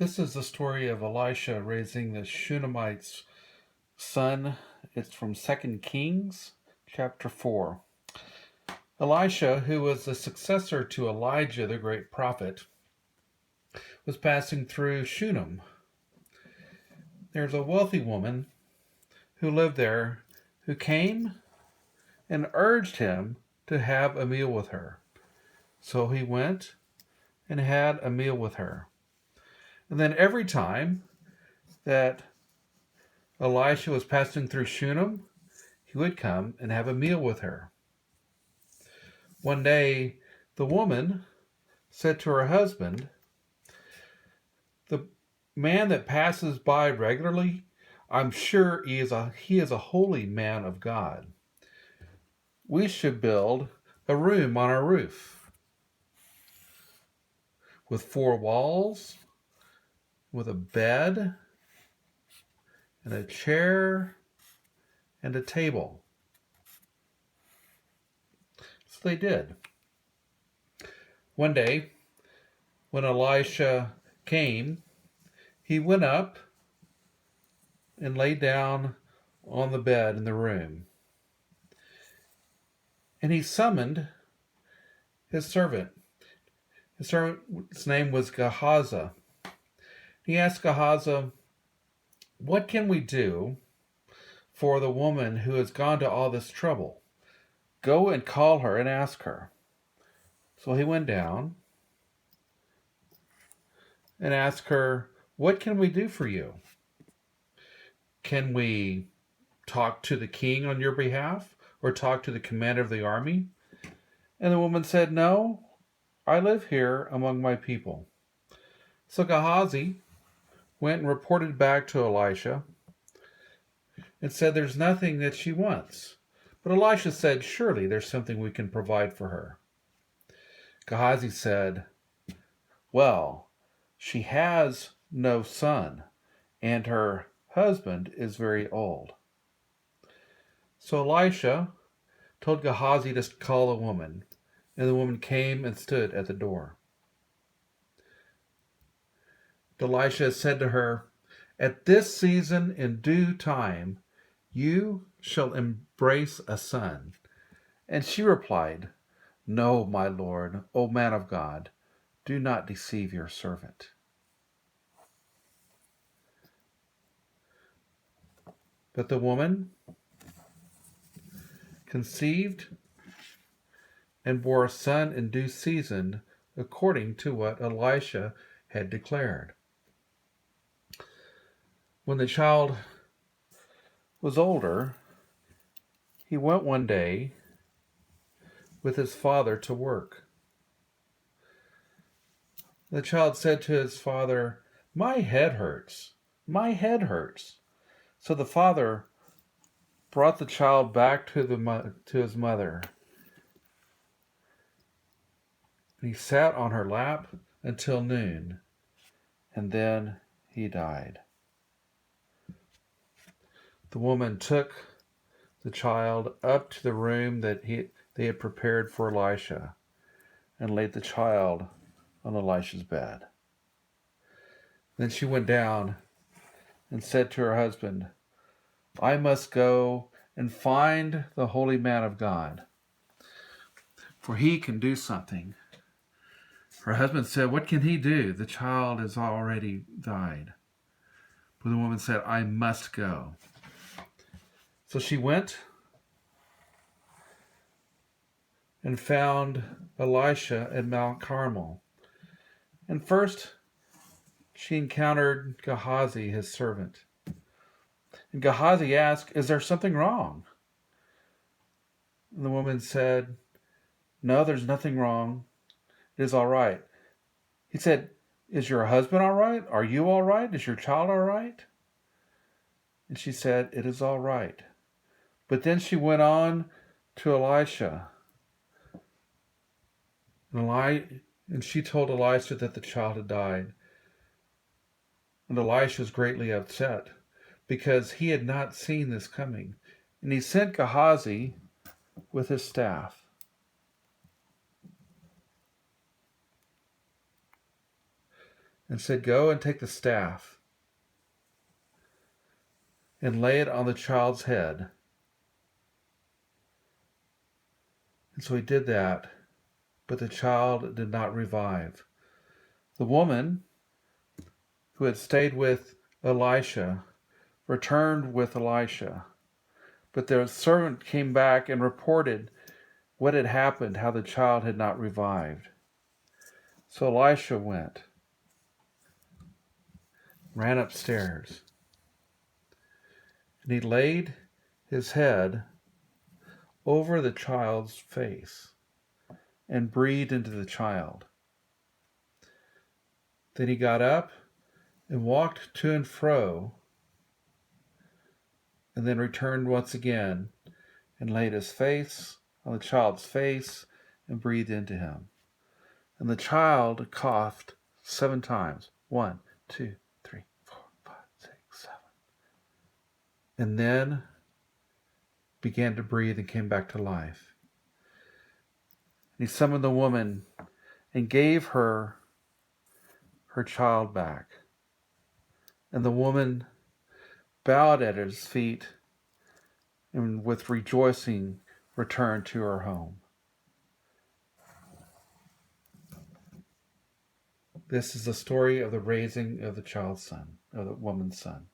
This is the story of Elisha raising the Shunamite's son. It's from 2 Kings chapter 4. Elisha, who was the successor to Elijah, the great prophet, was passing through Shunem. There's a wealthy woman who lived there who came and urged him to have a meal with her. So he went and had a meal with her. And then every time that Elisha was passing through Shunem, he would come and have a meal with her. One day, the woman said to her husband, "The man that passes by regularly, I'm sure he is a holy man of God. We should build a room on our roof with 4 walls, with a bed, and a chair, and a table." So they did. One day, when Elisha came, he went up and lay down on the bed in the room. And he summoned his servant. His servant's name was Gehazi. He asked Gehazi, "What can we do for the woman who has gone to all this trouble? Go and call her and ask her." So he went down and asked her, "What can we do for you? Can we talk to the king on your behalf or talk to the commander of the army?" And the woman said, "No, I live here among my people." So Gehazi went and reported back to Elisha and said there's nothing that she wants. But Elisha said, "Surely there's something we can provide for her." Gehazi said, "Well, she has no son, and her husband is very old." So Elisha told Gehazi to call the woman, and the woman came and stood at the door. Elisha said to her, "At this season, in due time, you shall embrace a son." And she replied, "No, my lord, O man of God, do not deceive your servant." But the woman conceived and bore a son in due season, according to what Elisha had declared. When the child was older, he went one day with his father to work. The child said to his father, "My head hurts. My head hurts." So the father brought the child back to his mother. He sat on her lap until noon, and then he died. The woman took the child up to the room that they had prepared for Elisha and laid the child on Elisha's bed. Then she went down and said to her husband, "I must go and find the holy man of God, for he can do something." Her husband said, "What can he do? The child has already died." But the woman said, "I must go." So she went and found Elisha at Mount Carmel. And first she encountered Gehazi, his servant. And Gehazi asked, "Is there something wrong?" And the woman said, "No, there's nothing wrong. It is all right." He said, "Is your husband all right? Are you all right? Is your child all right?" And she said, "It is all right." But then she went on to Elisha. And she told Elisha that the child had died. And Elisha was greatly upset because he had not seen this coming. And he sent Gehazi with his staff. and said, "Go and take the staff and lay it on the child's head." And so he did that, but the child did not revive. The woman who had stayed with Elisha returned with Elisha, but the servant came back and reported what had happened, how the child had not revived. So Elisha ran upstairs, and he laid his head over the child's face and breathed into the child. Then he got up and walked to and fro, and then returned once again and laid his face on the child's face and breathed into him. And the child coughed 7 times. 1, 2, 3, 4, 5, 6, 7. And then began to breathe and came back to life. And he summoned the woman and gave her her child back. And the woman bowed at his feet and with rejoicing returned to her home. This is the story of the raising of the child's son, of the woman's son.